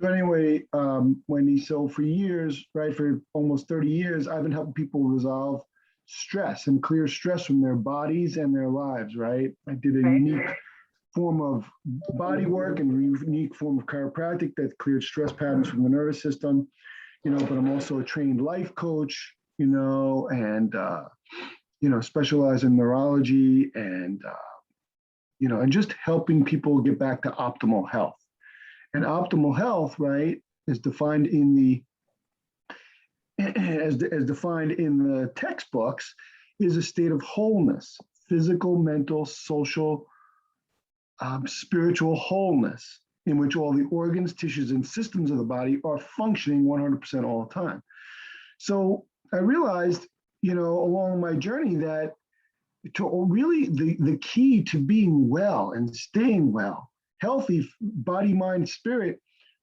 So anyway, Wendy, so for years, right, for almost 30 years, I've been helping people resolve stress and clear stress from their bodies and their lives, right? I did a Right. unique form of body work and unique form of chiropractic that cleared stress patterns from the nervous system, but I'm also a trained life coach, and specialize in neurology and just helping people get back to optimal health. And optimal health, right, is defined in the as defined in the textbooks, is a state of wholeness, physical, mental, social, spiritual wholeness, in which all the organs, tissues, and systems of the body are functioning 100% all the time. So I realized, along my journey that to really the key to being well and staying well, healthy body, mind, spirit,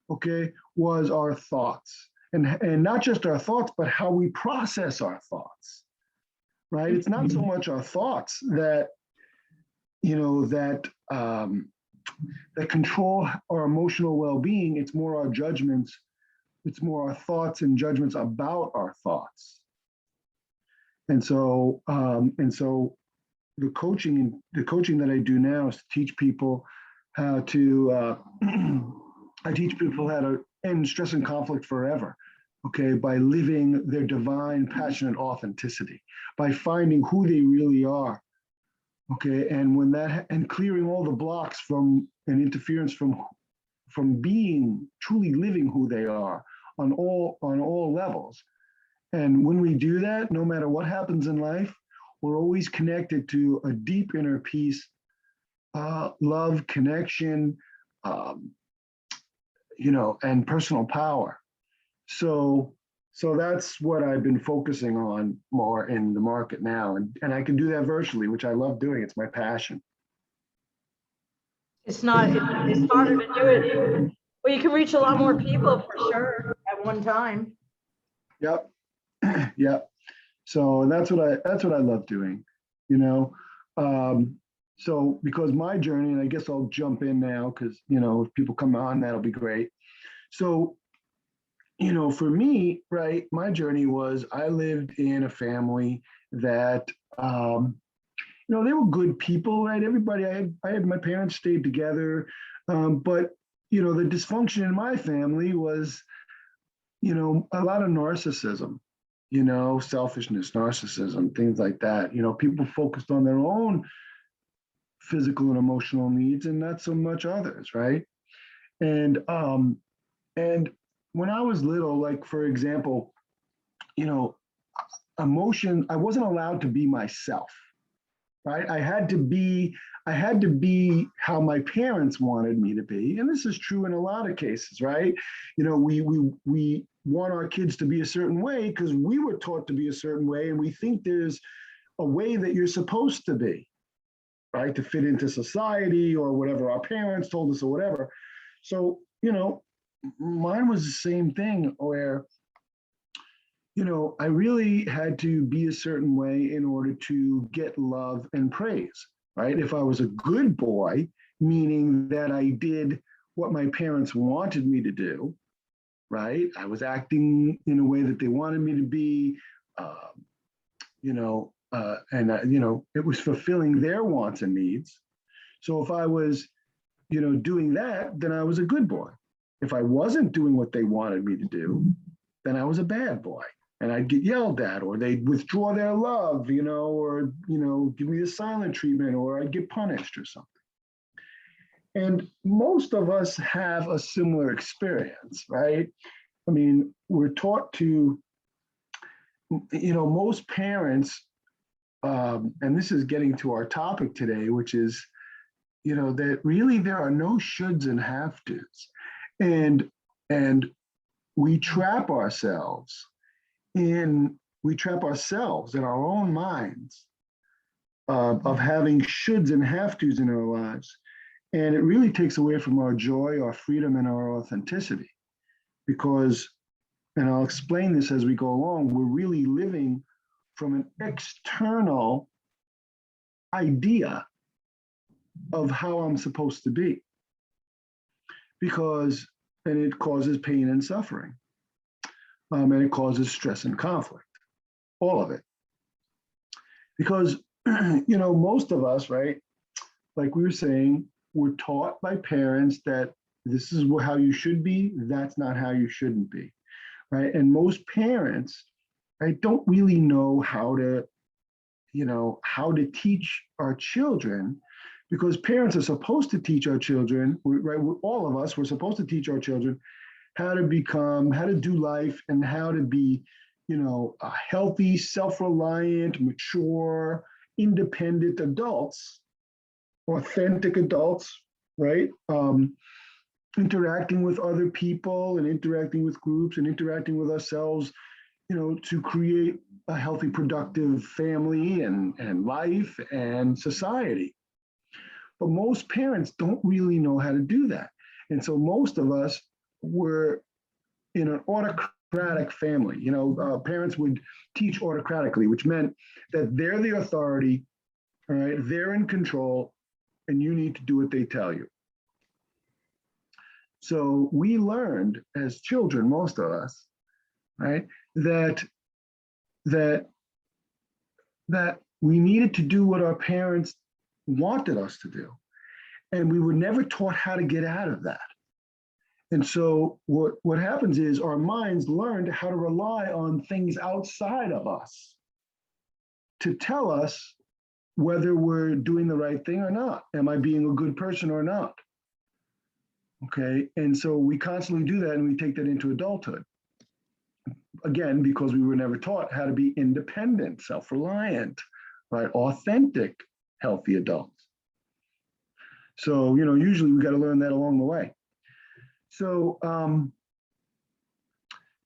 okay, was our thoughts. And not just our thoughts, but how we process our thoughts, right? It's not so much our thoughts that, that control our emotional well-being. It's more our judgments. It's more our thoughts and judgments about our thoughts. And so the coaching that I do now is to teach people how to I teach people how to end stress and conflict forever, okay, by living their divine, passionate authenticity, by finding who they really are, okay, and clearing all the blocks from and interference from being truly living who they are on all levels. And when we do that, no matter what happens in life, we're always connected to a deep inner peace, love, connection, and personal power. So that's what I've been focusing on more in the market now. And I can do that virtually, which I love doing. It's my passion. It's harder to do it. Well, you can reach a lot more people for sure at one time. Yep. Yep. So that's what I love doing, So because my journey, and I guess I'll jump in now because, if people come on, that'll be great. So, for me, right, my journey was I lived in a family that, they were good people, right? Everybody, I had my parents stayed together, but, the dysfunction in my family was, a lot of narcissism, selfishness, narcissism, things like that. People focused on their own physical and emotional needs and not so much others, right? And when I was little, like for example, emotion, I wasn't allowed to be myself, right? I had to be how my parents wanted me to be. And this is true in a lot of cases, right? We want our kids to be a certain way because we were taught to be a certain way, and we think there's a way that you're supposed to be, right? To fit into society or whatever our parents told us or whatever. So, mine was the same thing where, I really had to be a certain way in order to get love and praise, right? If I was a good boy, meaning that I did what my parents wanted me to do, right? I was acting in a way that they wanted me to be, it was fulfilling their wants and needs. So if I was, doing that, then I was a good boy. If I wasn't doing what they wanted me to do, then I was a bad boy. And I'd get yelled at, or they'd withdraw their love, or, give me the silent treatment, or I'd get punished or something. And most of us have a similar experience, right? I mean, we're taught to, most parents, and this is getting to our topic today, which is, that really there are no shoulds and have tos. And we trap ourselves in our own minds of having shoulds and have tos in our lives. And it really takes away from our joy, our freedom, and our authenticity. Because, and I'll explain this as we go along, we're really living from an external idea of how I'm supposed to be. Because and it causes pain and suffering. And it causes stress and conflict, all of it. Because, most of us, right, like we were saying, we're taught by parents that this is how you should be, that's not how you shouldn't be, right? And most parents, right, don't really know how to, how to teach our children, because parents are supposed to teach our children, right? All of us, we're supposed to teach our children how to do life and how to be, a healthy, self-reliant, mature, independent adults, authentic adults, right? Interacting with other people and interacting with groups and interacting with ourselves, to create a healthy, productive family and life and society. But most parents don't really know how to do that. And so most of us were in an autocratic family. Parents would teach autocratically, which meant that they're the authority, all right? They're in control, and you need to do what they tell you. So we learned as children, most of us, right, that we needed to do what our parents wanted us to do. And we were never taught how to get out of that. And so what happens is our minds learned how to rely on things outside of us to tell us whether we're doing the right thing or not. Am I being a good person or not? Okay, and so we constantly do that, and we take that into adulthood. Again, because we were never taught how to be independent, self-reliant, right? Authentic, healthy adults. So, usually we got to learn that along the way. So,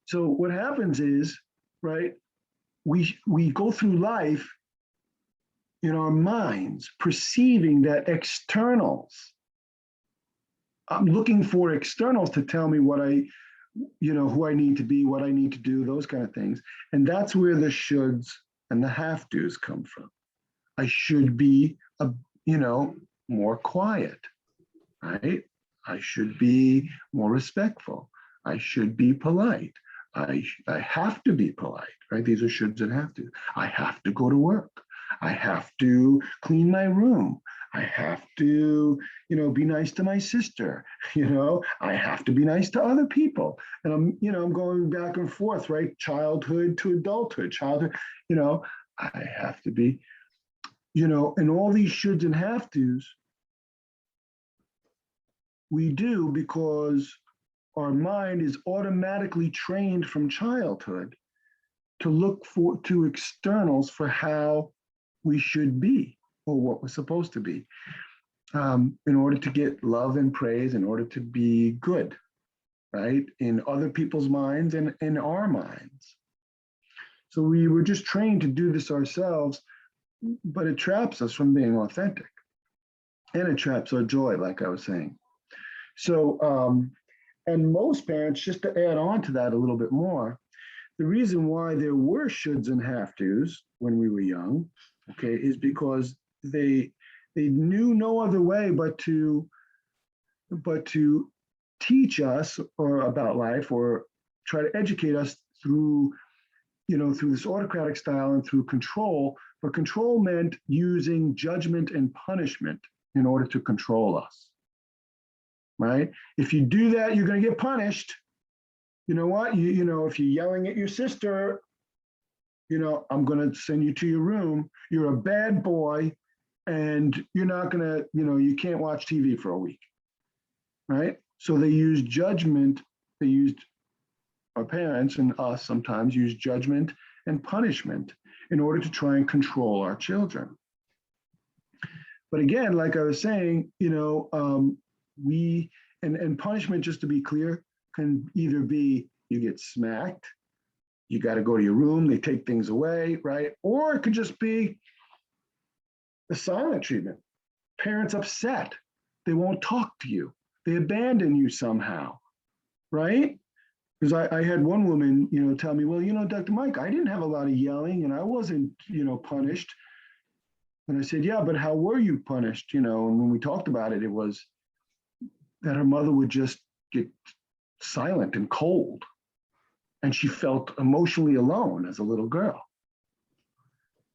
so what happens is, right, we go through life in our minds, perceiving that externals, I'm looking for externals to tell me what who I need to be, what I need to do, those kind of things. And that's where the shoulds and the have tos come from. I should be, more quiet, right? I should be more respectful. I should be polite. I have to be polite, right? These are shoulds and have to. I have to go to work. I have to clean my room. I have to, be nice to my sister. I have to be nice to other people. And I'm going back and forth, right? Childhood to adulthood, childhood, I have to be, and all these shoulds and have tos we do because our mind is automatically trained from childhood to look to externals for how we should be or what we're supposed to be, in order to get love and praise, in order to be good, right? In other people's minds and in our minds. So we were just trained to do this ourselves, but it traps us from being authentic. And it traps our joy, like I was saying. So, and most parents, just to add on to that a little bit more, the reason why there were shoulds and have tos when we were young, okay, is because they knew no other way but to teach us or about life or try to educate us through through this autocratic style and through control. But control meant using judgment and punishment in order to control us, right? If you do that, you're going to get punished. You know what? If you're yelling at your sister, I'm going to send you to your room. You're a bad boy, and you're not going to, you can't watch TV for a week, right? So they used judgment. They used, our parents and us sometimes use judgment and punishment in order to try and control our children. But again, like I was saying, we, and punishment, just to be clear, can either be you get smacked, you got to go to your room, they take things away, right? Or it could just be the silent treatment. Parents upset, they won't talk to you, they abandon you somehow, right? Because I had one woman, tell me, well, Dr. Mike, I didn't have a lot of yelling and I wasn't, punished. And I said, yeah, but how were you punished? And when we talked about it, it was that her mother would just get silent and cold. And she felt emotionally alone as a little girl.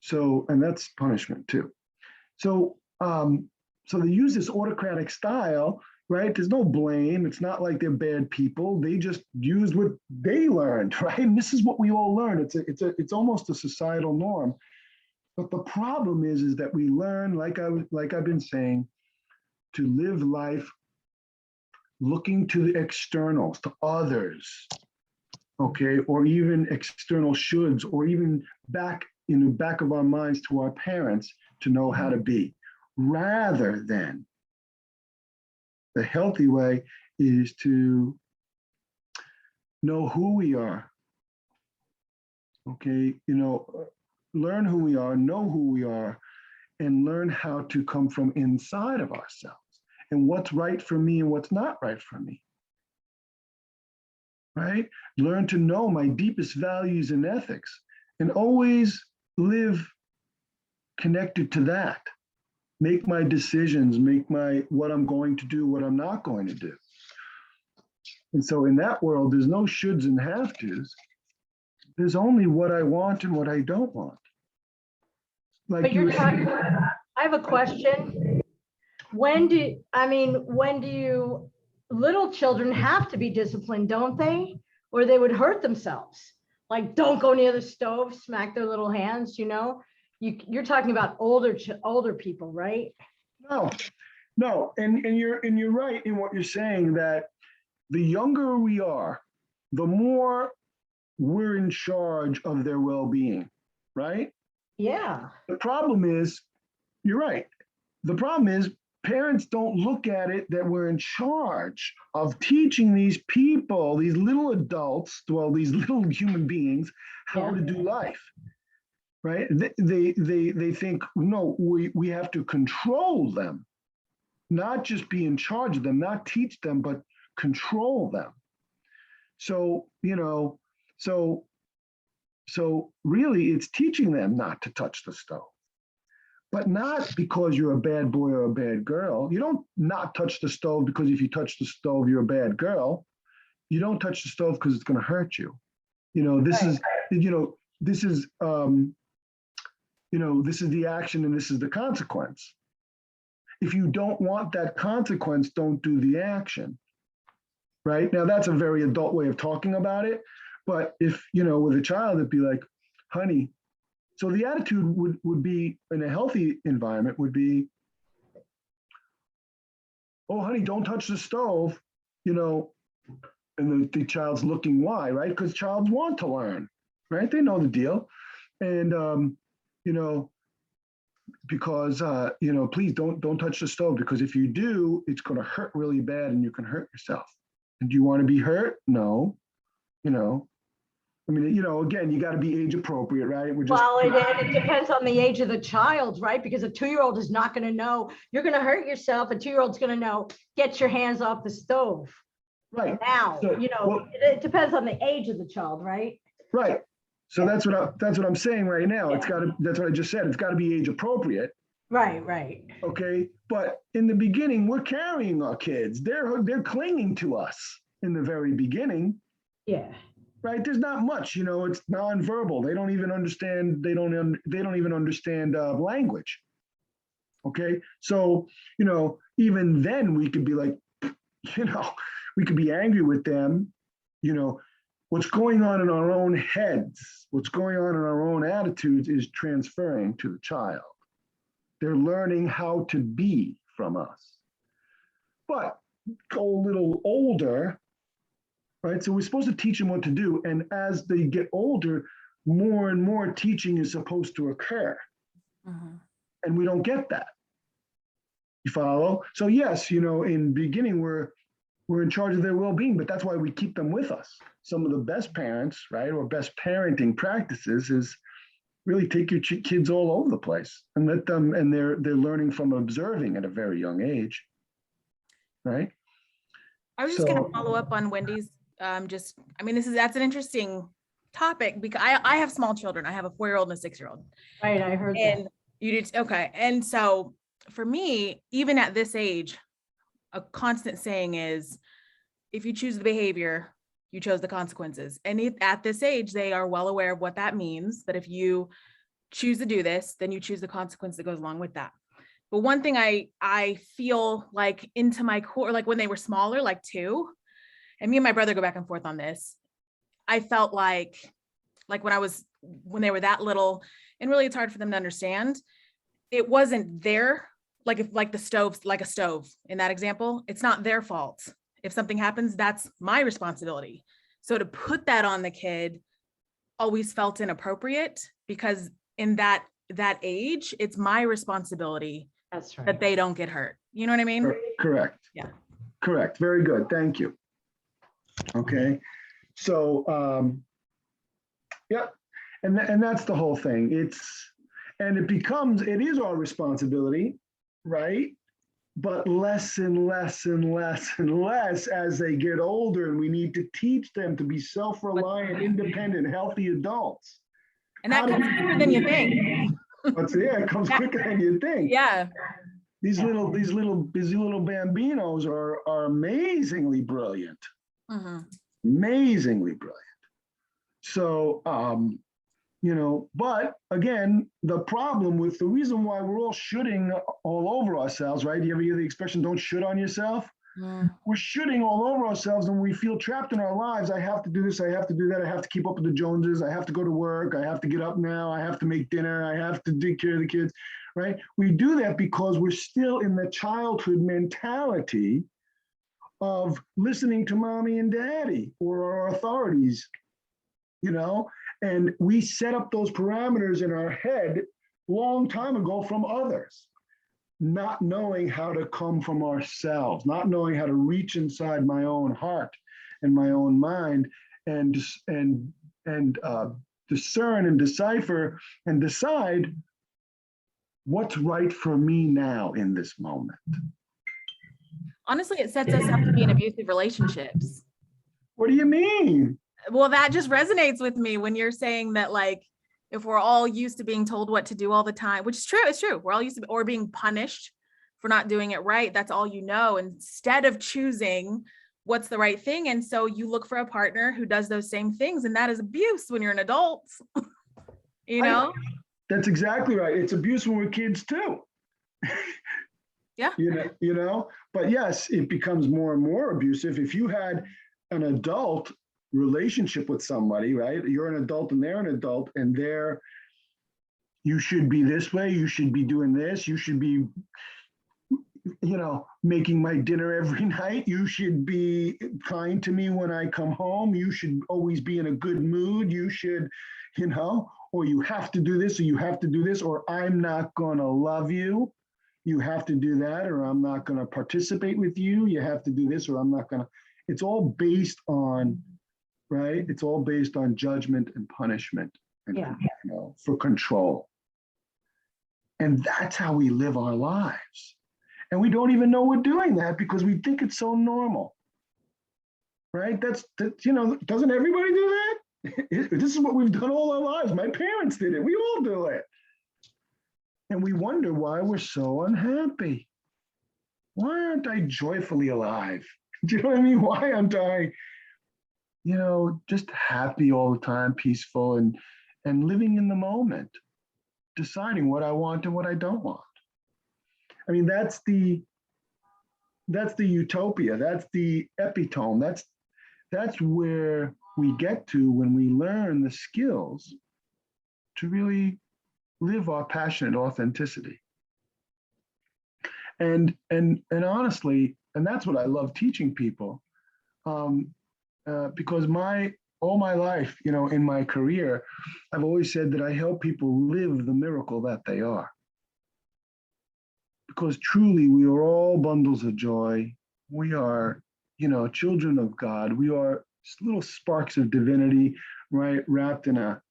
So, and that's punishment too. So, so they use this autocratic style, right? There's no blame. It's not like they're bad people. They just used what they learned, right? And this is what we all learn. It's almost a societal norm. But the problem is that we learn, like I've been saying, to live life looking to the externals, to others, okay, or even external shoulds, or even back in the back of our minds to our parents to know how to be, rather than the healthy way is to know who we are, okay, learn who we are, know who we are, and learn how to come from inside of ourselves and what's right for me and what's not right for me. Right? Learn to know my deepest values and ethics and always live connected to that. Make my decisions, make what I'm going to do, what I'm not going to do. And so in that world, there's no shoulds and have tos. There's only what I want and what I don't want. Like But you're talking, I have a question. When do you, little children have to be disciplined, don't they? Or they would hurt themselves. Like, don't go near the stove, smack their little hands, You're talking about older people, right? No, and you're right in what you're saying, that the younger we are, the more we're in charge of their well-being, right? Yeah. The problem is, you're right. The problem is parents don't look at it that we're in charge of teaching these people, these little adults, well, these little human beings, how to do life. Right? They think, no, we have to control them, not just be in charge of them, not teach them, but control them. So, so really it's teaching them not to touch the stove, but not because you're a bad boy or a bad girl. You don't not touch the stove because if you touch the stove, you're a bad girl. You don't touch the stove because it's going to hurt you. This is the action and this is the consequence. If you don't want that consequence, don't do the action. Right? Now, that's a very adult way of talking about it. But if, with a child, it'd be like, honey, so the attitude would be, in a healthy environment, would be, oh, honey, don't touch the stove, and the child's looking why, right? Because childs want to learn, right? They know the deal. And, because, please don't touch the stove, because if you do, it's going to hurt really bad and you can hurt yourself. And do you want to be hurt? No, again, you got to be age appropriate, right? Well, it depends on the age of the child, right? Because a 2-year-old is not going to know you're going to hurt yourself. A 2-year-old's going to know, get your hands off the stove. Right. Now, So, it depends on the age of the child, right? Right. So that's what I'm saying right now. That's what I just said. It's got to be age appropriate. Right. Okay. But in the beginning, we're carrying our kids. They're clinging to us in the very beginning. Yeah. Right. There's not much, it's nonverbal. They don't even understand. They don't even understand language. Okay. So, even then we could be like, we could be angry with them, what's going on in our own heads, what's going on in our own attitudes is transferring to the child. They're learning how to be from us. But go a little older, right? So we're supposed to teach them what to do. And as they get older, more and more teaching is supposed to occur. Mhm. And we don't get that. You follow? So yes, in beginning, we're in charge of their well-being, but that's why we keep them with us. Some of the best parents, right, or best parenting practices is really take your kids all over the place and let them, and they're learning from observing at a very young age, right? I was just going to follow up on Wendy's. That's an interesting topic because I have small children. I have a 4-year-old and a 6-year-old. Right, I heard And that. you did, okay. And so for me, even at this age, a constant saying is, if you choose the behavior, you chose the consequences. And at this age, they are well aware of what that means, that if you choose to do this, then you choose the consequence that goes along with that. But one thing I feel like into my core, like when they were smaller, like 2, and me and my brother go back and forth on this, I felt like when they were that little, and really it's hard for them to understand, it wasn't their, like if like the stove's like a stove in that example, it's not their fault. If something happens, that's my responsibility. So to put that on the kid always felt inappropriate, because in that age, it's my responsibility That's right. that they don't get hurt. You know what I mean? Correct. Yeah. Correct. Very good. Thank you. Okay. So, yeah, and that's the whole thing. It is our responsibility, right? But less and less and less and less as they get older, and we need to teach them to be self-reliant, independent, healthy adults. And that comes quicker than you think. It comes quicker than you think. Yeah. These little bambinos are amazingly brilliant. Mm-hmm. Amazingly brilliant. So, but again, the reason why we're all shooting all over ourselves, right? You ever hear the expression, don't shoot on yourself? Mm. We're shooting all over ourselves and we feel trapped in our lives. I have to do this, I have to do that, I have to keep up with the Joneses, I have to go to work, I have to get up now, I have to make dinner, I have to take care of the kids, right? We do that because we're still in the childhood mentality of listening to mommy and daddy or our authorities, and we set up those parameters in our head long time ago from others, not knowing how to come from ourselves, not knowing how to reach inside my own heart and my own mind and discern and decipher and decide what's right for me now in this moment. Honestly, it sets us up to be in abusive relationships. What do you mean? Well, that just resonates with me when you're saying that, like, if we're all used to being told what to do all the time, which is true, it's true. We're all used to, or being punished for not doing it right. That's all you know, instead of choosing what's the right thing. And so you look for a partner who does those same things. And that is abuse when you're an adult, That's exactly right. It's abuse when we're kids too. Yeah. But yes, it becomes more and more abusive. If you had an adult relationship with somebody, right? You're an adult and they're an adult, and you should be this way, you should be doing this, you should be, making my dinner every night, you should be kind to me when I come home, you should always be in a good mood, you should, or you have to do this, or you have to do this, or I'm not gonna love you. You have to do that, or I'm not gonna participate with you. You have to do this, or I'm not gonna. It's all based on, right? It's all based on judgment and punishment and for control. And that's how we live our lives. And we don't even know we're doing that because we think it's so normal, right? Doesn't everybody do that? This is what we've done all our lives. My parents did it. We all do it. And we wonder why we're so unhappy. Why aren't I joyfully alive? Do you know what I mean? Why aren't I, just happy all the time, peaceful and living in the moment, deciding what I want and what I don't want? I mean, that's the utopia. That's the epitome. That's where we get to when we learn the skills to really live our passionate authenticity. And honestly, and that's what I love teaching people, because all my life, in my career, I've always said that I help people live the miracle that they are. Because truly, we are all bundles of joy. We are, children of God. We are little sparks of divinity, right, wrapped in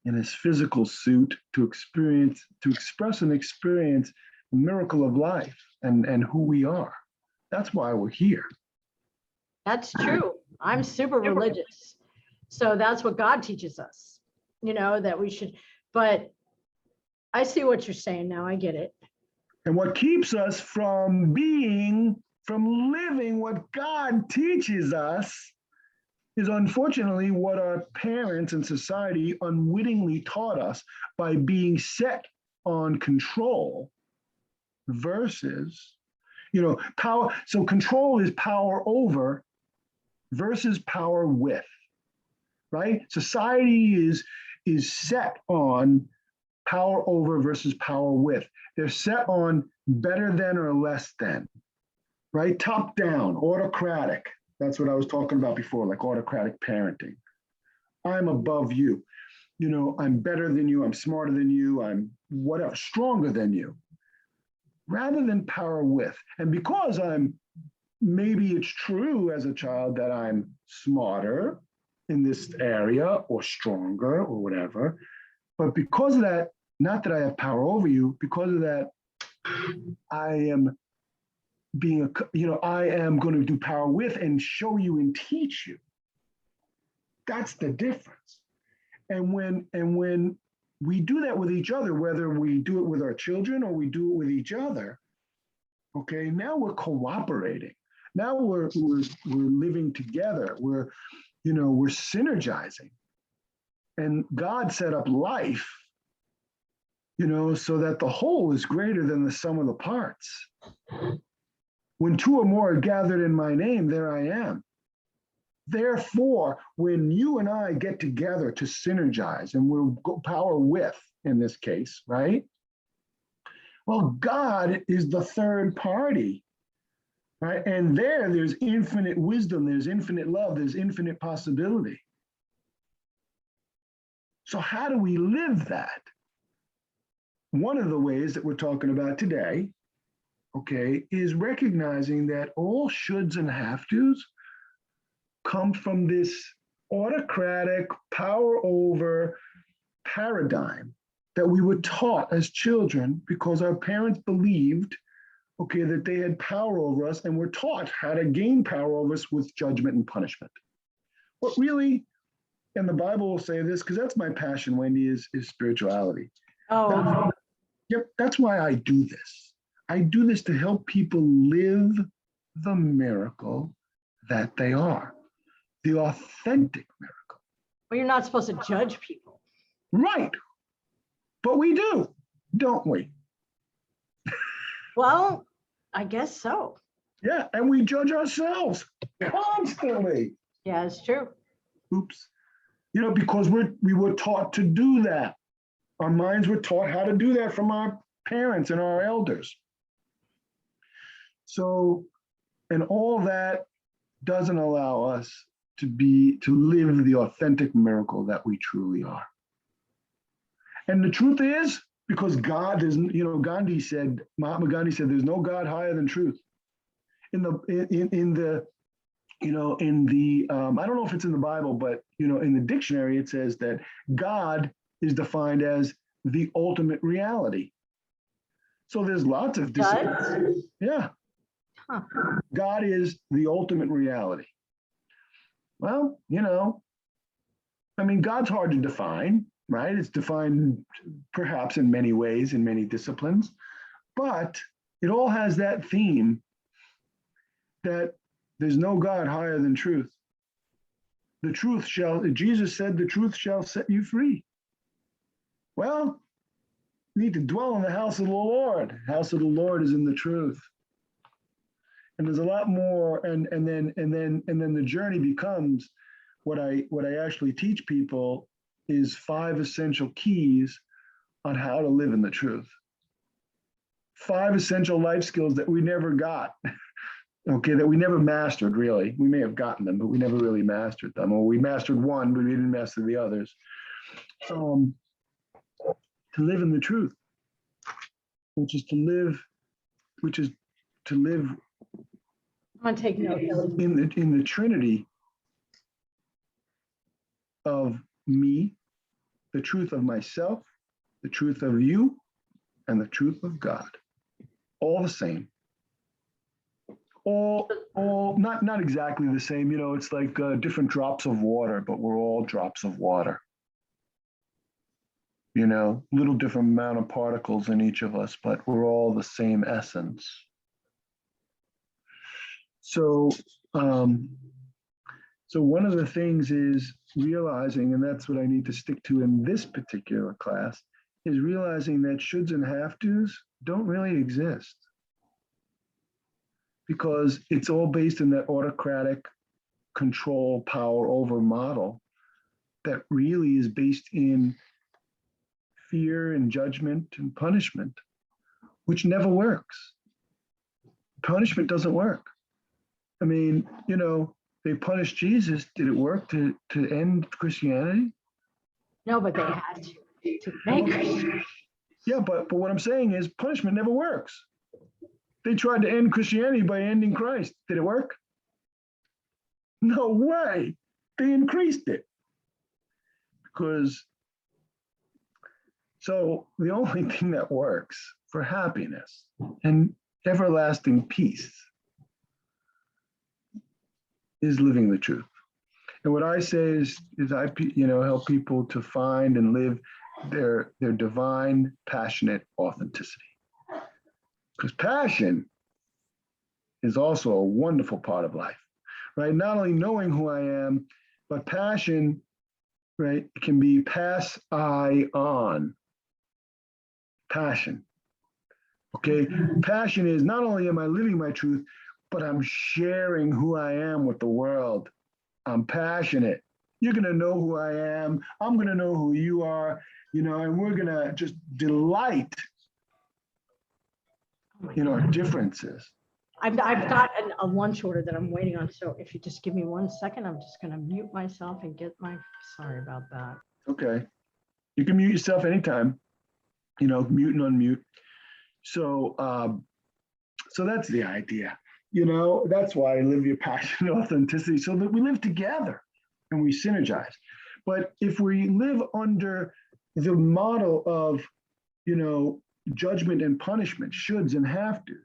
this physical suit to express and experience the miracle of life and who we are. That's why we're here. That's true. I'm super religious. So that's what God teaches us, that we should, but I see what you're saying now. I get it. And what keeps us from being from living what God teaches us is unfortunately what our parents and society unwittingly taught us by being set on control versus, power. So control is power over versus power with, right? Society is set on power over versus power with. They're set on better than or less than, right? Top down, autocratic. That's what I was talking about before, like autocratic parenting. I'm above you. I'm better than you. I'm smarter than you. I'm whatever, stronger than you. Rather than power with. And because maybe it's true as a child that I'm smarter in this area or stronger or whatever, but because of that, not that I have power over you, because of that, I am I am going to do power with and show you and teach you. That's the difference. And when we do that with each other, whether we do it with our children or we do it with each other, okay, now we're cooperating. Now we're living together. We're synergizing. And God set up life, so that the whole is greater than the sum of the parts. When two or more are gathered in my name, there I am. Therefore, when you and I get together to synergize, and we'll go power with, in this case, right? Well, God is the third party, right? And there's infinite wisdom, there's infinite love, there's infinite possibility. So how do we live that? One of the ways that we're talking about today, okay, is recognizing that all shoulds and have tos come from this autocratic power over paradigm that we were taught as children because our parents believed, okay, that they had power over us and were taught how to gain power over us with judgment and punishment. But really, and the Bible will say this, because that's my passion, Wendy, is spirituality. Oh, That's why I do this. I do this to help people live the miracle that they are, the authentic miracle. well, you're not supposed to judge people. Right. But we do, don't we? Well, I guess so. Yeah, and we judge ourselves constantly. Yeah, it's true. Oops. Because we were taught to do that. Our minds were taught how to do that from our parents and our elders. So, and all that doesn't allow us to live the authentic miracle that we truly are. And the truth is, because God is, Mahatma Gandhi said, there's no God higher than truth. I don't know if it's in the Bible, but in the dictionary it says that God is defined as the ultimate reality. So there's lots of disciplines. Yeah. Huh. God is the ultimate reality. Well, God's hard to define, right? It's defined perhaps in many ways, in many disciplines, but it all has that theme that there's no God higher than truth. Jesus said, the truth shall set you free. Well, you need to dwell in the house of the Lord. House of the Lord is in the truth. And there's a lot more, and then the journey becomes what I actually teach people is 5 essential keys on how to live in the truth. 5 essential life skills that we never got. Okay, that we never mastered, really. We may have gotten them, but we never really mastered them. Or we mastered one, but we didn't master the others. To live in the truth, which is to live I'm gonna take notes. in the Trinity of me, the truth of myself, the truth of you, and the truth of God. All the same. All not exactly the same. It's like different drops of water, but we're all drops of water. Little different amount of particles in each of us, but we're all the same essence. So, so one of the things is realizing, and that's what I need to stick to in this particular class, is realizing that shoulds and have tos don't really exist, because it's all based in that autocratic control power over model that really is based in fear and judgment and punishment, which never works. Punishment doesn't work. I mean, they punished Jesus. Did it work to end Christianity? No, but they had to make it. Yeah, but what I'm saying is punishment never works. They tried to end Christianity by ending Christ. Did it work? No way. They increased it. So the only thing that works for happiness and everlasting peace is living the truth. And what I say is I help people to find and live their divine, passionate authenticity. Because passion is also a wonderful part of life, right? Not only knowing who I am, but passion, right, can be pass I on. Passion. Okay. Passion is not only am I living my truth, but I'm sharing who I am with the world. I'm passionate. You're going to know who I am. I'm going to know who you are, and we're going to just delight in our differences. I've got a lunch order that I'm waiting on. So if you just give me 1 second, I'm just going to mute myself and get sorry about that. Okay. You can mute yourself anytime, mute and unmute. So, so that's the idea. That's why I live your passion and authenticity, so that we live together and we synergize. But if we live under the model of, judgment and punishment, shoulds and have tos,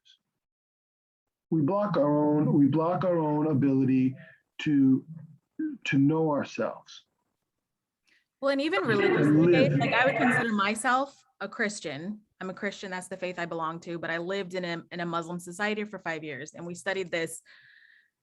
we block our own ability to know ourselves. Well, and even religious faith, like I would consider myself a Christian. I'm a Christian. That's the faith I belong to. But I lived in a Muslim society for 5 years, and we studied this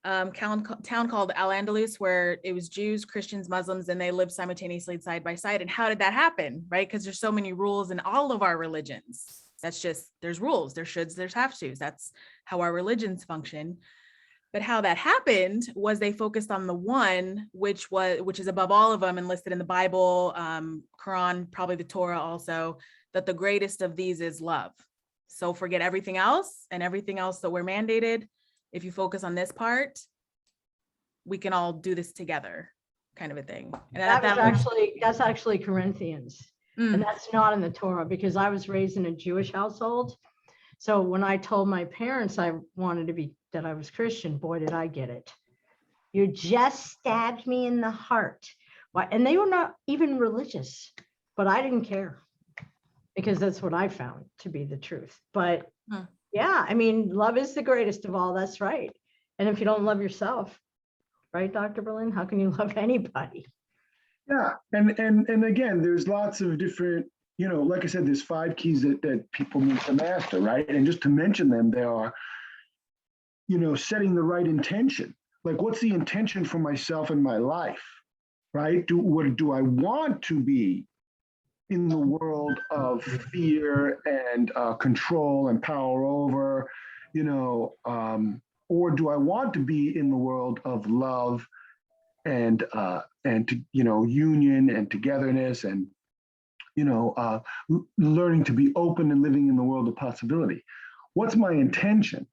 town called Al-Andalus, where it was Jews, Christians, Muslims, and they lived simultaneously side by side. And how did that happen? Right? Because there's so many rules in all of our religions. That's just, there's rules, there's shoulds, there's have tos. That's how our religions function. But how that happened was they focused on the one, which is above all of them and listed in the Bible, Quran, probably the Torah also, that the greatest of these is love. So forget everything else, and everything else that we're mandated. If you focus on this part, we can all do this together, kind of a thing. And that's actually Corinthians. And that's not in the Torah, because I was raised in a Jewish household. So when I told my parents I wanted to be, that I was Christian, boy, did I get it. You just stabbed me in the heart. Why? And they were not even religious, but I didn't care, because that's what I found to be the truth. But yeah, I mean, love is the greatest of all. That's right. And if you don't love yourself, right, Dr. Berlin, how can you love anybody? Yeah, and again, there's lots of different, like I said, there's 5 keys that people need to master, right? And just to mention them, there are, setting the right intention. Like, what's the intention for myself and my life, right? What do I want to be in the world of fear and control and power over, or do I want to be in the world of love and to, union and togetherness and, learning to be open and living in the world of possibility? What's my intention,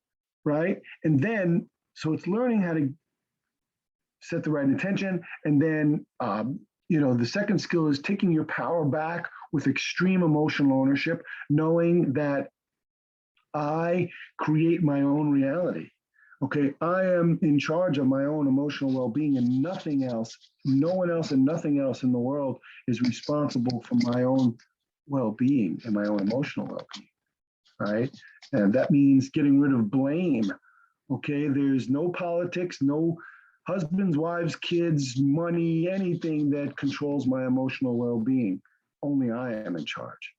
right? And then, so it's learning how to set the right intention. And then, the second skill is taking your power back with extreme emotional ownership, knowing that I create my own reality. Okay, I am in charge of my own emotional well-being, and nothing else, no one else and nothing else in the world is responsible for my own well-being and my own emotional well-being, right? And that means getting rid of blame. Okay, there's no politics, no husbands, wives, kids, money, anything that controls my emotional well-being. Only I am in charge.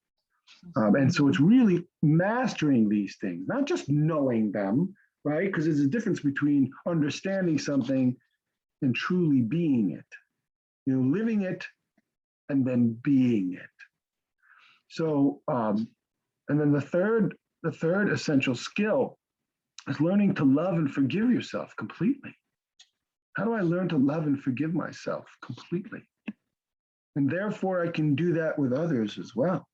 And so it's really mastering these things, not just knowing them, right? Because there's a difference between understanding something and truly being it. Living it and then being it. So, and then the third essential skill is learning to love and forgive yourself completely. How do I learn to love and forgive myself completely? And therefore, I can do that with others as well.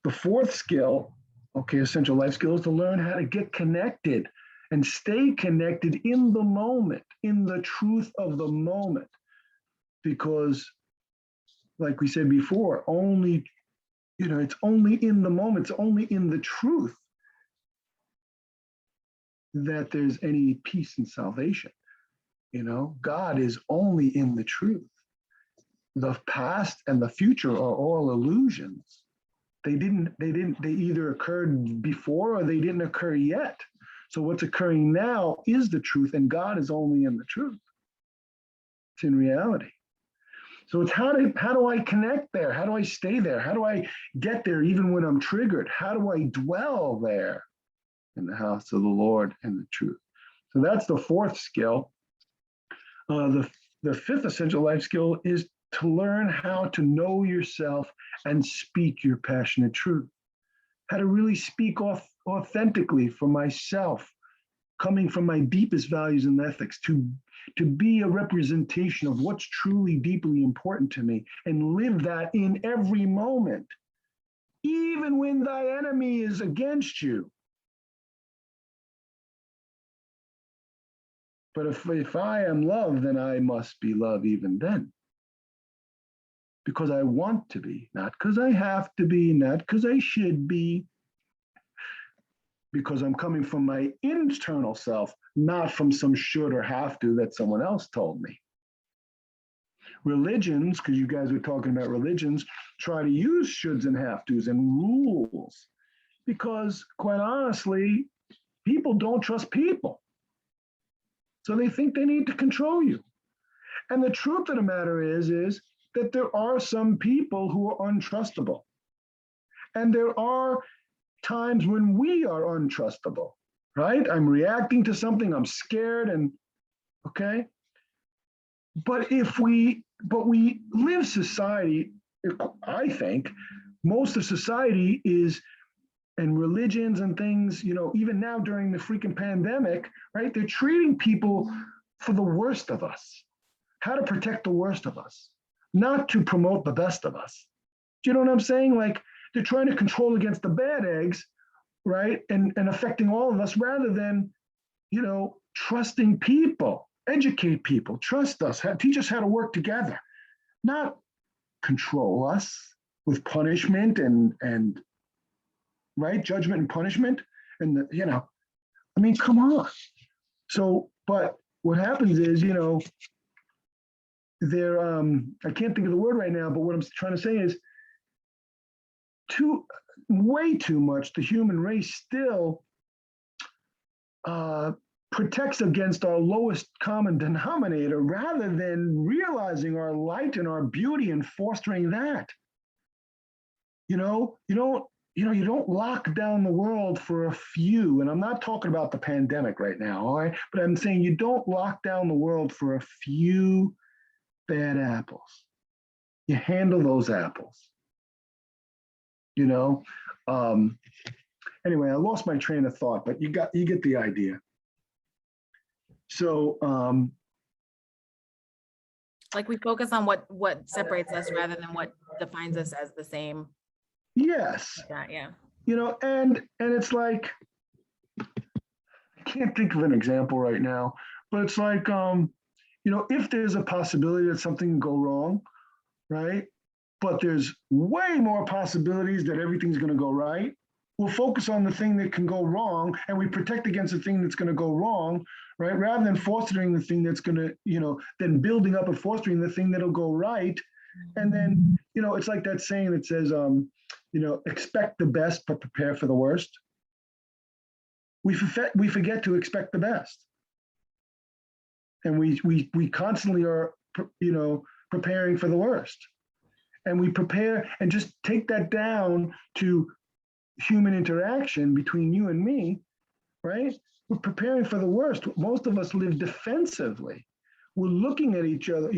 The fourth skill, essential life skill, is to learn how to get connected and stay connected in the moment, in the truth of the moment. Because, like we said before, it's only in the moment, it's only in the truth that there's any peace and salvation. God is only in the truth. The past and the future are all illusions. They either occurred before or they didn't occur yet. So what's occurring now is the truth, and God is only in the truth. It's in reality. So it's how do I connect there? How do I stay there? How do I get there even when I'm triggered? How do I dwell there in the house of the Lord and the truth? So that's the fourth skill. The fifth essential life skill is to learn how to know yourself and speak your passionate truth. How to really speak authentically for myself, coming from my deepest values and ethics, to be a representation of what's truly deeply important to me and live that in every moment, even when thy enemy is against you. But if I am love, then I must be love even then. Because I want to be, not because I have to be, not because I should be. Because I'm coming from my internal self, not from some should or have to that someone else told me. Religions, because you guys were talking about religions, try to use shoulds and have tos and rules. Because quite honestly, people don't trust people. So they think they need to control you. And the truth of the matter is that there are some people who are untrustable. And there are times when we are untrustable, right? I'm reacting to something, I'm scared, and okay. But we live society, I think, most of society is, and religions and things, even now during the freaking pandemic, right? They're treating people for the worst of us, how to protect the worst of us, not to promote the best of us. Do you know what I'm saying? Like, they're trying to control against the bad eggs, right? And affecting all of us rather than, trusting people, educate people, trust us, teach us how to work together, not control us with punishment and right, judgment and punishment. And, come on. So, but what happens is, they're, I can't think of the word right now, but what I'm trying to say is way too much, the human race still protects against our lowest common denominator rather than realizing our light and our beauty and fostering that. You don't lock down the world for a few, and I'm not talking about the pandemic right now, all right? But I'm saying you don't lock down the world for a few bad apples. You handle those apples. Anyway, I lost my train of thought, but you get the idea. So, like we focus on what separates us rather than what defines us as the same. yes, Yeah. And it's like, I can't think of an example right now, but it's like, if there's a possibility that something can go wrong, right? But there's way more possibilities that everything's going to go right. We'll focus on the thing that can go wrong, and we protect against the thing that's going to go wrong, right? Rather than fostering the thing that's going to, then building up and fostering the thing that'll go right. And then, it's like that saying that says, expect the best, but prepare for the worst. We forget to expect the best. And we constantly are, preparing for the worst. And we prepare and just take that down to human interaction between you and me, right? we're preparing for the worst. Most of us live defensively. We're looking at each other,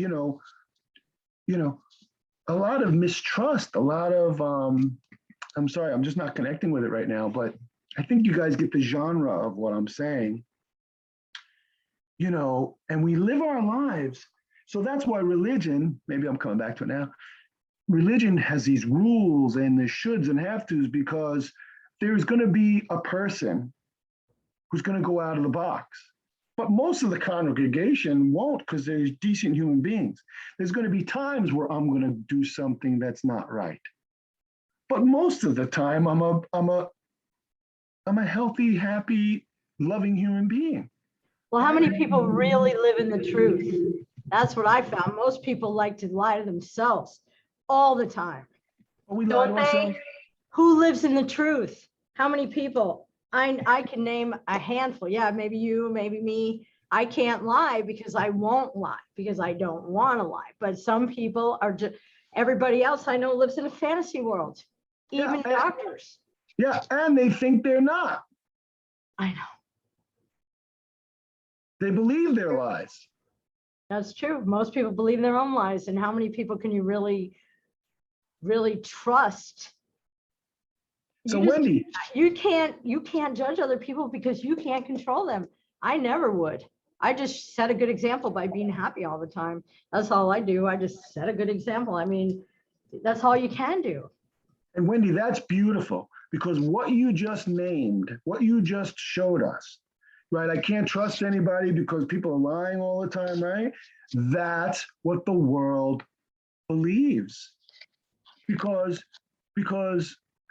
a lot of mistrust, a lot of, I'm sorry, I'm just not connecting with it right now, but I think you guys get the genre of what I'm saying, and we live our lives. So that's why religion, maybe I'm coming back to it now, religion has these rules and the shoulds and have tos, because there's going to be a person who's going to go out of the box. But most of the congregation won't, because they're decent human beings. There's going to be times where I'm going to do something that's not right. But most of the time, I'm a healthy, happy, loving human being. Well, how many people really live in the truth? That's what I found. Most people like to lie to themselves all the time. We lie to Don't ourselves. they? Who lives in the truth? How many people? I can name a handful. Yeah, maybe you, maybe me. I can't lie because I won't lie, because I don't want to lie. But some people are just, everybody else I know lives in a fantasy world, even doctors. Yeah, and they think they're not. I know. They believe their lies. That's true. Most people believe their own lies. And how many people can you really trust? So Wendy, you can't judge other people because you can't control them. I never would. I just set a good example by being happy all the time. That's all I do. I just set a good example. I mean, that's all you can do. and Wendy, that's beautiful, because what you just named, what you just showed us, right? I can't trust anybody because people are lying all the time, right? That's what the world believes. Because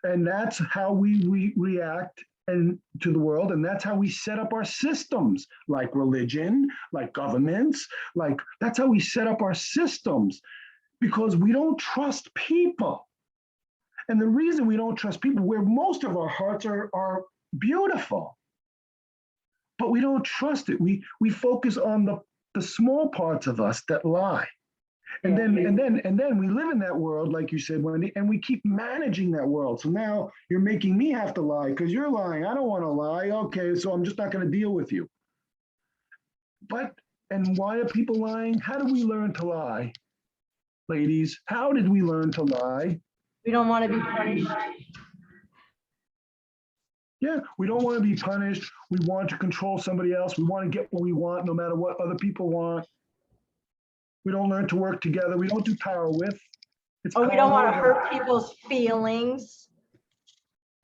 and that's how we react and to the world, and that's how we set up our systems, like religion, like governments, like that's how we set up our systems, because we don't trust people. And the reason we don't trust people, where most of our hearts are beautiful, but we don't trust it. We focus on the small parts of us that lie. And then we live in that world, like you said, Wendy, and we keep managing that world. So now you're making me have to lie because you're lying. I don't want to lie. Okay, so I'm just not going to deal with you. And why are people lying? How do we learn to lie? Ladies, how did we learn to lie? We don't want to be punished. Yeah, we don't want to be punished. We want to control somebody else. We want to get what we want, no matter what other people want. We don't learn to work together. We don't do power with. Oh, we don't want to hurt people's feelings.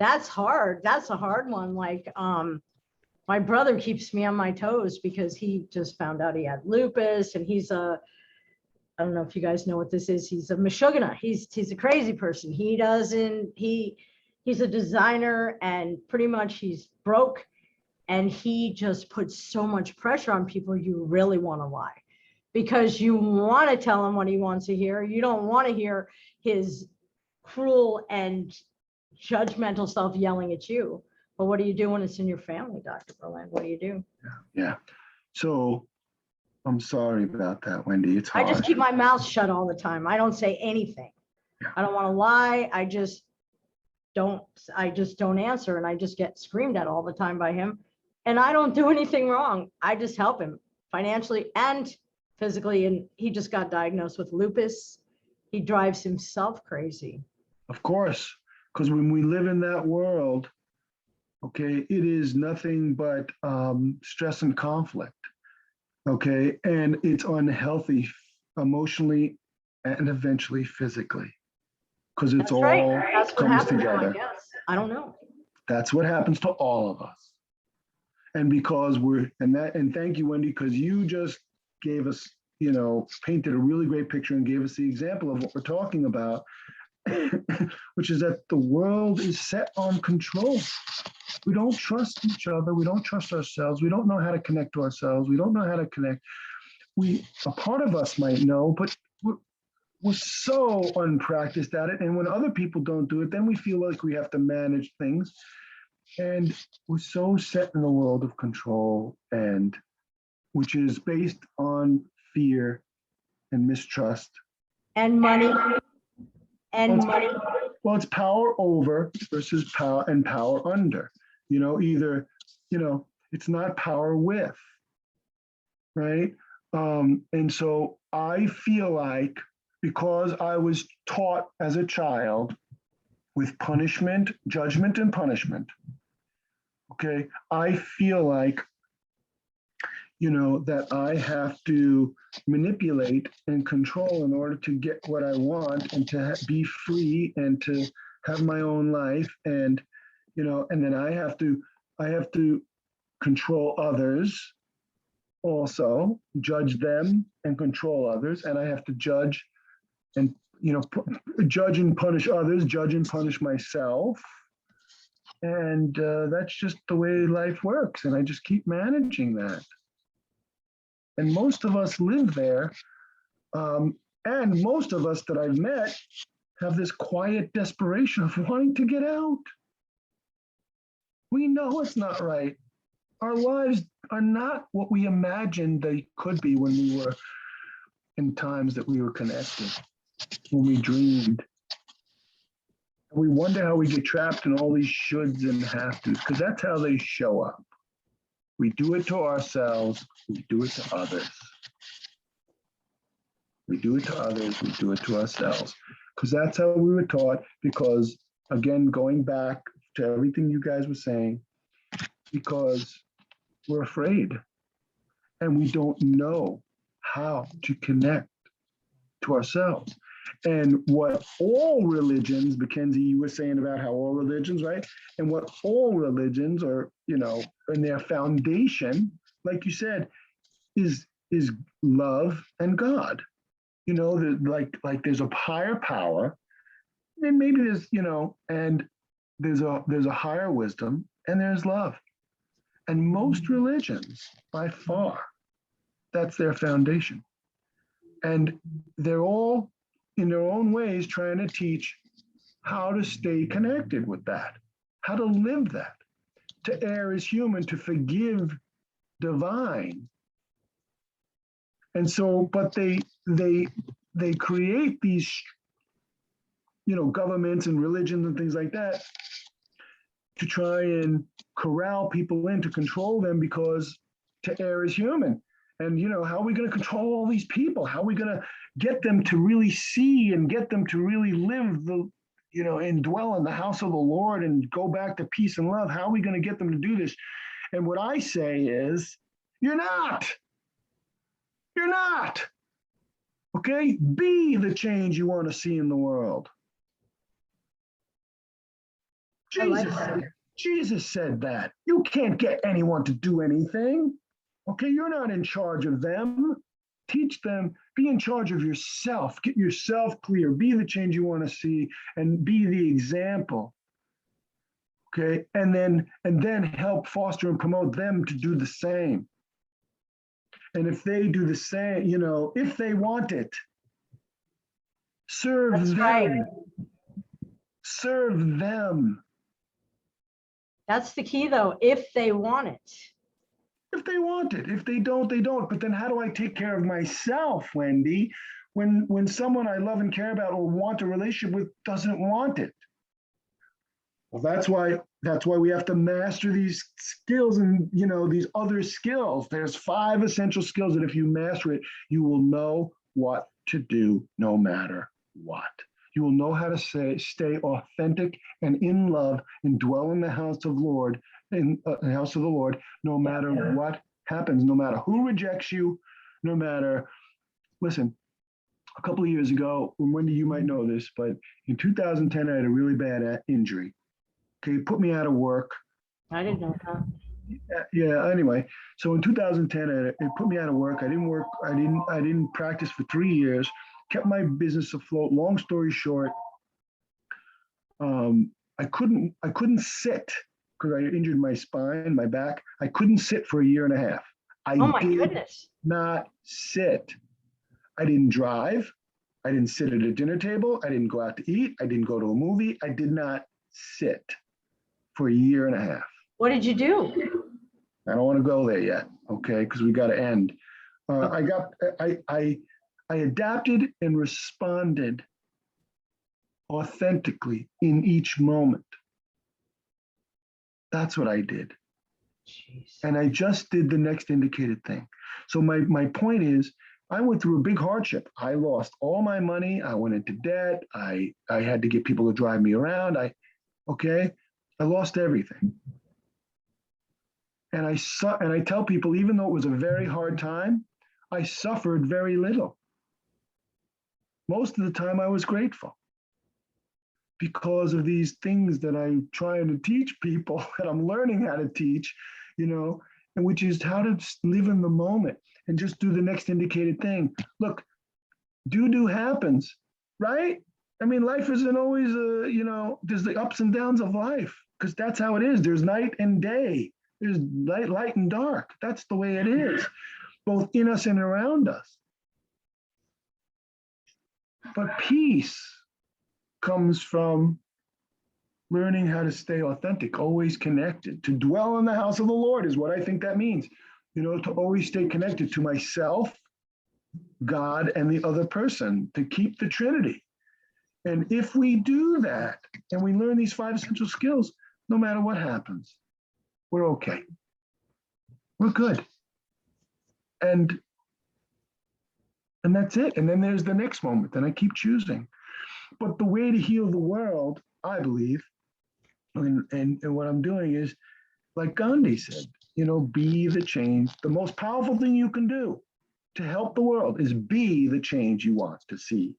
That's hard. That's a hard one. Like, my brother keeps me on my toes because he just found out he had lupus, and I don't know if you guys know what this is. He's a Meshuggah. He's a crazy person. He's a designer, and pretty much he's broke, and he just puts so much pressure on people. You really want to lie, because you want to tell him what he wants to hear. You don't want to hear his cruel and judgmental self yelling at you. But what do you do when it's in your family, Dr. Berlin? What do you do? Yeah. So I'm sorry about that, Wendy. It's hard. I just keep my mouth shut all the time. I don't say anything. Yeah. I don't want to lie. I just don't answer, and I just get screamed at all the time by him. And I don't do anything wrong. I just help him financially and physically. And he just got diagnosed with lupus. He drives himself crazy. Of course, because when we live in that world, okay, it is nothing but stress and conflict. Okay, and it's unhealthy emotionally and eventually physically, because it's That's right. all That's what comes happens, together. I guess. I don't know. That's what happens to all of us. And because and thank you, Wendy, because you just gave us, painted a really great picture and gave us the example of what we're talking about, which is that the world is set on control. We don't trust each other. We don't trust ourselves. We don't know how to connect to ourselves. We don't know how to connect. A part of us might know, but we're so unpracticed at it. And when other people don't do it, then we feel like we have to manage things. And we're so set in the world of control, and which is based on fear and mistrust. And money. And money. Well, it's power over versus power and power under. Either, It's not power with, right? And so I feel like because I was taught as a child with punishment, judgment, and punishment, okay, I feel like, that I have to manipulate and control in order to get what I want and to be free and to have my own life. And, and then I have to control others also, judge them and control others. And I have to judge and, judge and punish others, judge and punish myself. And that's just the way life works. And I just keep managing that. And most of us live there. And most of us that I've met have this quiet desperation of wanting to get out. We know it's not right. Our lives are not what we imagined they could be when we were in times that we were connected, when we dreamed. And we wonder how we get trapped in all these shoulds and have tos, because that's how they show up. We do it to ourselves, we do it to others. We do it to others, we do it to ourselves. Because that's how we were taught, because again, going back to everything you guys were saying, because we're afraid and we don't know how to connect to ourselves. And what all religions, Mackenzie, you were saying about how all religions, right? And what all religions are, in their foundation, like you said, is love and God. Like there's a higher power, and maybe there's, and there's a higher wisdom, and there's love. And most religions, by far, that's their foundation. And they're all, in their own ways, trying to teach how to stay connected with that, how to live that, to err is human, to forgive divine. And so, but they create these, governments and religions and things like that to try and corral people in, to control them, because to err is human. And, how are we going to control all these people? How are we going to get them to really see and get them to really live and dwell in the house of the Lord and go back to peace and love? How are we going to get them to do this? And what I say is, you're not. You're not. Okay? Be the change you want to see in the world. Jesus said that. You can't get anyone to do anything. Okay, you're not in charge of them. Teach them, be in charge of yourself. Get yourself clear. Be the change you want to see and be the example. Okay, and then help foster and promote them to do the same. And if they do the same, if they want it, serve That's them. right. Serve them. That's the key, though, if they want it. If they want it. If they don't, they don't. But then how do I take care of myself, Wendy, when someone I love and care about or want a relationship with doesn't want it? Well, that's why we have to master these skills and, these other skills. There's 5 essential skills that if you master it, you will know what to do no matter what. You will know how to stay authentic and in love and dwell in the house of Lord, in the house of the Lord, no matter what happens, no matter who rejects you, no matter, listen, a couple of years ago, and Wendy, you might know this, but in 2010, I had a really bad injury. Okay, it put me out of work. I didn't know that. Yeah, anyway, so in 2010, it put me out of work. I didn't work, I didn't practice for 3 years, kept my business afloat. Long story short, I couldn't sit because I injured my spine, my back. I couldn't sit for 1.5 years. Oh my goodness. Not sit. I didn't drive. I didn't sit at a dinner table. I didn't go out to eat. I didn't go to a movie. I did not sit for 1.5 years. What did you do? I don't want to go there yet, okay? Because we got to end. I adapted and responded authentically in each moment. That's what I did. Jeez. And I just did the next indicated thing. So my point is, I went through a big hardship. I lost all my money. I went into debt. I had to get people to drive me around. I lost everything. And I tell people, even though it was a very hard time, I suffered very little. Most of the time I was grateful because of these things that I'm trying to teach people, that I'm learning how to teach, and which is how to live in the moment and just do the next indicated thing. Look, do happens, right? I mean, life isn't always, there's the ups and downs of life, because that's how it is. There's night and day. There's light and dark. That's the way it is, both in us and around us. But peace comes from learning how to stay authentic, always connected. To dwell in the house of the Lord is what I think that means. To always stay connected to myself, God, and the other person, to keep the Trinity. And if we do that, and we learn these 5 essential skills, no matter what happens, we're okay. We're good. And that's it. And then there's the next moment, and I keep choosing. But the way to heal the world, I believe, and what I'm doing is, like Gandhi said, be the change. The most powerful thing you can do to help the world is be the change you want to see.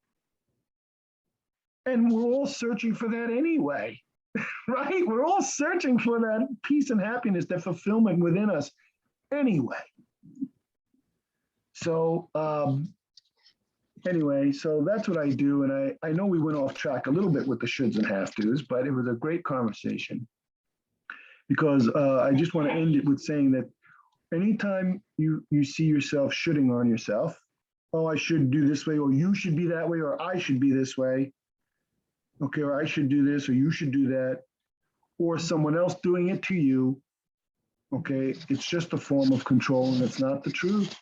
And we're all searching for that anyway, right? We're all searching for that peace and happiness, that fulfillment within us anyway. So, anyway, so that's what I do. And I know we went off track a little bit with the shoulds and have tos, but it was a great conversation, because I just want to end it with saying that anytime you see yourself shoulding on yourself, oh, I should do this way, or you should be that way, or I should be this way, okay, or I should do this, or you should do that, or someone else doing it to you, okay, it's just a form of control and it's not the truth.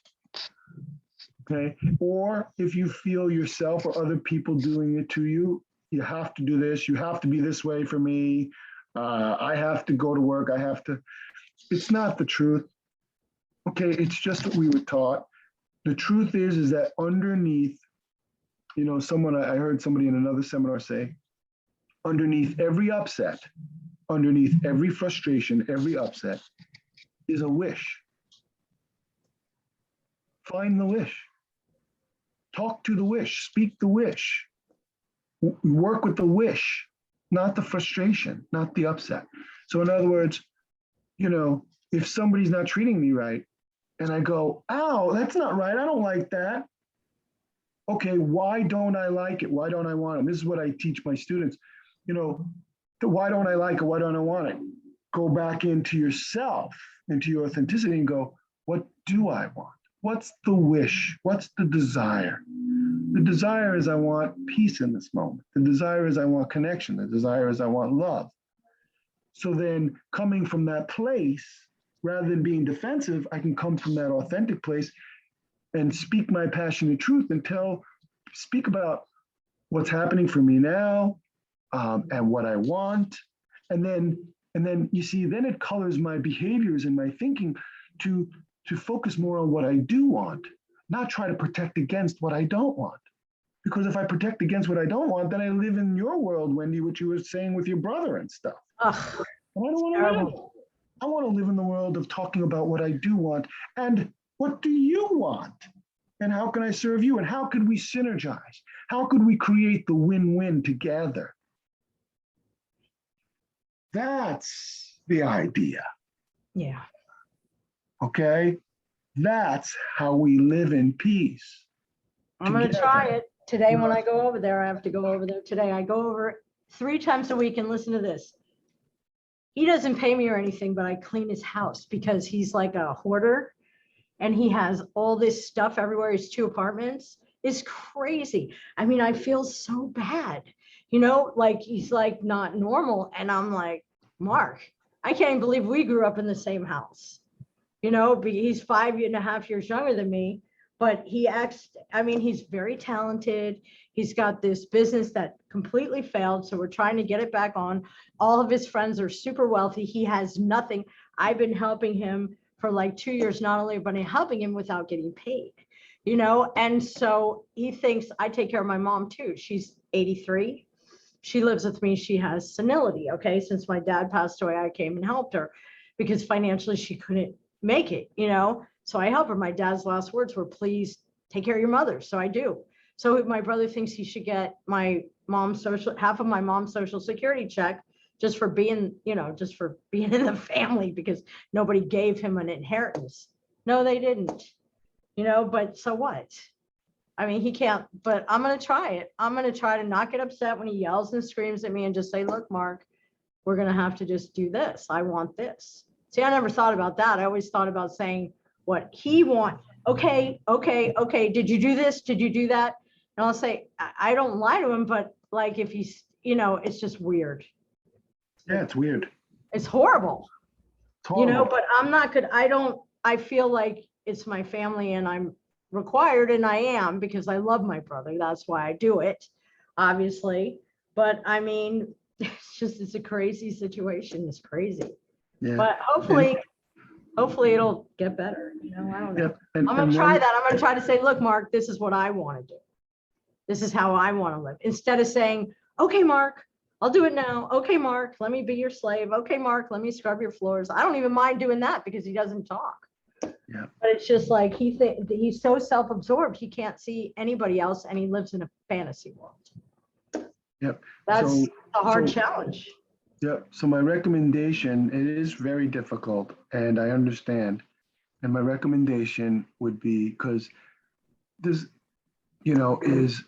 Okay, or if you feel yourself or other people doing it to you, you have to do this, you have to be this way for me, I have to go to work, it's not the truth. Okay, it's just what we were taught. The truth is that underneath, I heard somebody in another seminar say, underneath every upset, underneath every frustration, every upset, is a wish. Find the wish. Talk to the wish, speak the wish, work with the wish, not the frustration, not the upset. So in other words, if somebody's not treating me right and I go, ow, that's not right, I don't like that. Okay, why don't I like it? Why don't I want it? This is what I teach my students. Why don't I like it? Why don't I want it? Go back into yourself, into your authenticity, and go, what do I want? What's the wish? What's the desire? The desire is I want peace in this moment. The desire is I want connection. The desire is I want love. So then coming from that place, rather than being defensive, I can come from that authentic place and speak my passionate truth and speak about what's happening for me now, and what I want. And then you see, then it colors my behaviors and my thinking to focus more on what I do want, not try to protect against what I don't want. Because if I protect against what I don't want, then I live in your world, Wendy, what you were saying with your brother and stuff. Ugh, And I don't want to live. I want to live in the world of talking about what I do want and what do you want? And how can I serve you? And how could we synergize? How could we create the win-win together? That's the idea. yeah. Okay? That's how we live in peace. I'm going to Together. try it today. When I go over there, I have to go over there today. I go over 3 times a week, and listen to this. He doesn't pay me or anything, but I clean his house because he's like a hoarder and he has all this stuff everywhere. His 2 apartments. It's crazy. I mean, I feel so bad, like he's like not normal. And I'm like, Mark, I can't even believe we grew up in the same house. He's 5.5 years younger than me, but he's very talented. He's got this business that completely failed. So we're trying to get it back on. All of his friends are super wealthy. He has nothing. I've been helping him for like 2 years, not only, but I'm helping him without getting paid, you know? And so he thinks I take care of my mom too. She's 83. She lives with me. She has senility. Okay. Since my dad passed away, I came and helped her because financially she couldn't make it, you know? So I help her. My dad's last words were, please take care of your mother. So I do. So my brother thinks he should get my mom's half of my mom's social security check just for being, you know, just for being in the family because nobody gave him an inheritance. No, they didn't, you know, but so what? I mean, he can't, but I'm going to try it. I'm going to try to not get upset when he yells and screams at me and just say, look, Mark, we're going to have to just do this. I want this. See, I never thought about that. I always thought about saying what he wants. Okay. Did you do this? Did you do that? And I'll say, I don't lie to him, but like if he's, you know, it's just weird. Yeah, it's weird. It's horrible, It's you know, horrible. but I'm not good. I feel like it's my family and I'm required, and I am because I love my brother. That's why I do it, obviously. But I mean, it's a crazy situation. It's crazy. Yeah. But hopefully it'll get better. You know, I don't know. Yep. I'm gonna try that. I'm gonna try to say, look, Mark, this is what I want to do. This is how I want to live. Instead of saying, okay, Mark, I'll do it now. Okay, Mark, let me be your slave. Okay, Mark, let me scrub your floors. I don't even mind doing that because he doesn't talk. Yeah. But it's just like he's so self-absorbed, he can't see anybody else, and he lives in a fantasy world. Yep. That's So- a hard so- challenge. Yep. So my recommendation, it is very difficult and I understand. And my recommendation would be, because this, you know, is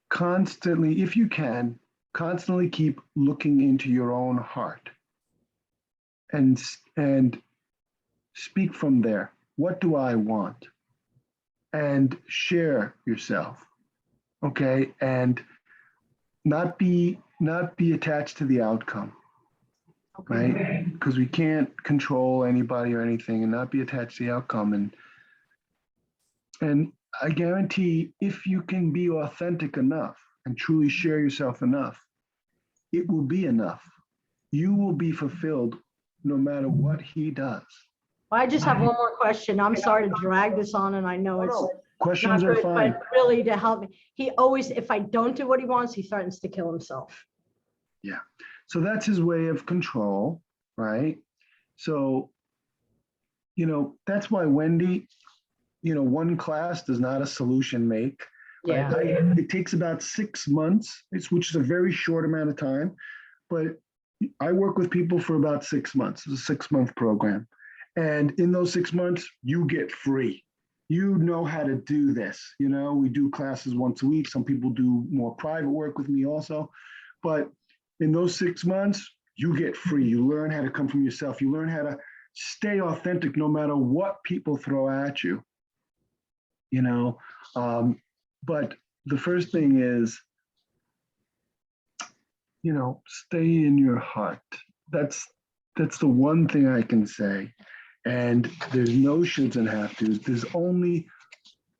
constantly, if you can, constantly keep looking into your own heart and speak from there. What do I want? And share yourself. Okay. And not be attached to the outcome. Okay. Right? Because we can't control anybody or anything, and not be attached to the outcome. And I guarantee if you can be authentic enough and truly share yourself enough, it will be enough. You will be fulfilled no matter what he does. Well, I just have one more question. I'm sorry to drag this on, and I know it's not Questions are good, fine. but really to help me. He always, if I don't do what he wants, he threatens to kill himself. Yeah. So that's his way of control, right? So, you know, that's why Wendy, you know, one class does not a solution make. Yeah. Right? It takes about 6 months, which is a very short amount of time, but I work with people for about 6 months. It's a 6-month program. And in those 6 months, you get free. You know how to do this. You know, we do classes once a week. Some people do more private work with me also. But in those 6 months, you get free. You learn how to come from yourself. You learn how to stay authentic no matter what people throw at you. You know, but the first thing is, you know, stay in your heart. That's the one thing I can say. And there's no shoulds and have tos. There's only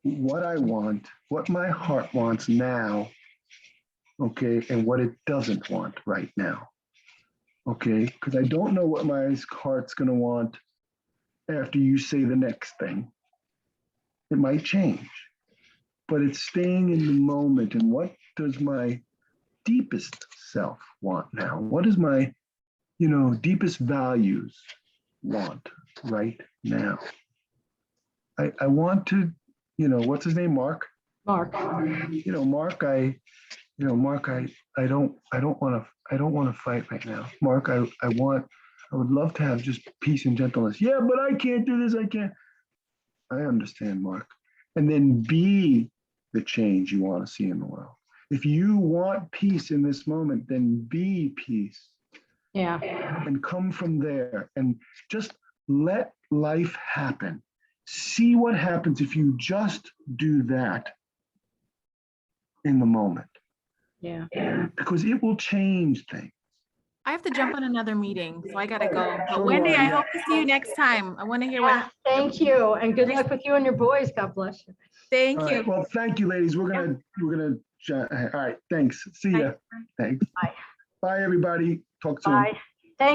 what I want, what my heart wants now, okay, and what it doesn't want right now, okay? Because I don't know what my heart's gonna want after you say the next thing. It might change, but it's staying in the moment. And what does my deepest self want now? What does my, you know, deepest values want right now? I want to, you know, what's his name? Mark? Mark. You know, Mark, I don't want to fight right now. Mark, I would love to have just peace and gentleness. Yeah, but I can't do this. I can't. I understand, Mark. And then be the change you want to see in the world. If you want peace in this moment, then be peace. Yeah. And come from there and just let life happen. See what happens if you just do that in the moment. Yeah. Because it will change things. I have to jump on another meeting, so I gotta go. So But Wendy, do I I. hope to see you next time. I want to hear Yeah, what. thank you. And good luck with you and your boys. God bless you. Thank All you. right, well, thank you, ladies. We're gonna, all right, thanks. See ya. Thanks. Bye. Bye, everybody. Talk soon. Bye.